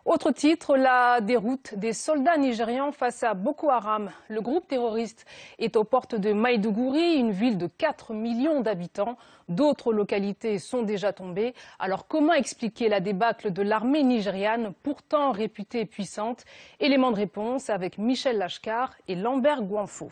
Autre titre, la déroute des soldats nigérians face à Boko Haram. Le groupe terroriste est aux portes de Maïdougouri, une ville de 4 millions d'habitants. D'autres localités sont déjà tombées. Alors comment expliquer la débâcle de l'armée nigériane, pourtant réputée puissante? Élément de réponse avec Michel Lachkar et Lambert Gouanfo.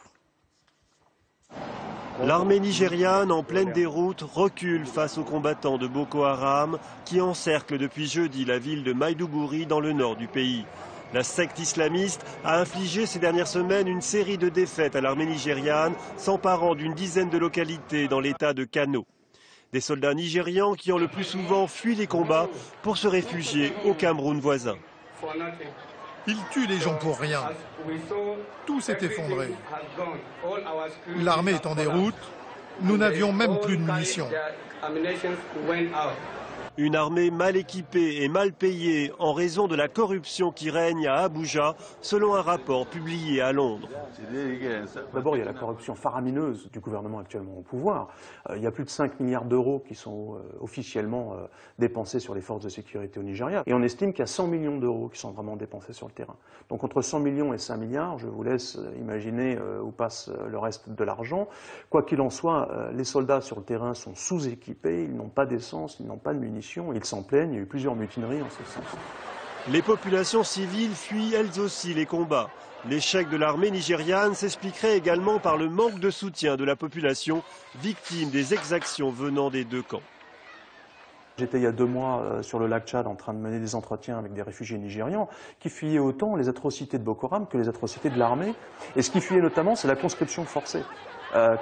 L'armée nigériane, en pleine déroute, recule face aux combattants de Boko Haram qui encerclent depuis jeudi la ville de Maïdougouri dans le nord du pays. La secte islamiste a infligé ces dernières semaines une série de défaites à l'armée nigériane, s'emparant d'une dizaine de localités dans l'état de Kano. Des soldats nigérians qui ont le plus souvent fui les combats pour se réfugier au Cameroun voisin. Ils tuent les gens pour rien. Tout s'est effondré. L'armée est en déroute. Nous n'avions même plus de munitions. Une armée mal équipée et mal payée en raison de la corruption qui règne à Abuja, selon un rapport publié à Londres. D'abord, il y a la corruption faramineuse du gouvernement actuellement au pouvoir. Il y a plus de 5 milliards d'euros qui sont officiellement dépensés sur les forces de sécurité au Nigeria. Et on estime qu'il y a 100 millions d'euros qui sont vraiment dépensés sur le terrain. Donc entre 100 millions et 5 milliards, je vous laisse imaginer où passe le reste de l'argent. Quoi qu'il en soit, les soldats sur le terrain sont sous-équipés, ils n'ont pas d'essence, ils n'ont pas de munitions. Ils s'en plaignent, il y a eu plusieurs mutineries en ce sens. Les populations civiles fuient elles aussi les combats. L'échec de l'armée nigériane s'expliquerait également par le manque de soutien de la population, victime des exactions venant des deux camps. J'étais il y a 2 mois sur le lac Tchad en train de mener des entretiens avec des réfugiés nigérians qui fuyaient autant les atrocités de Boko Haram que les atrocités de l'armée. Et ce qui fuyait notamment, c'est la conscription forcée.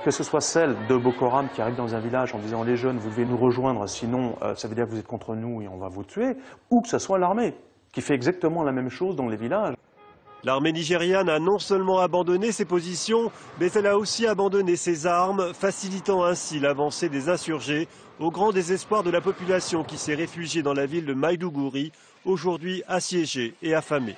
Que ce soit celle de Boko Haram qui arrive dans un village en disant « les jeunes, vous devez nous rejoindre, sinon ça veut dire que vous êtes contre nous et on va vous tuer », ou que ce soit l'armée qui fait exactement la même chose dans les villages. L'armée nigériane a non seulement abandonné ses positions, mais elle a aussi abandonné ses armes, facilitant ainsi l'avancée des insurgés, au grand désespoir de la population qui s'est réfugiée dans la ville de Maïdougouri, aujourd'hui assiégée et affamée.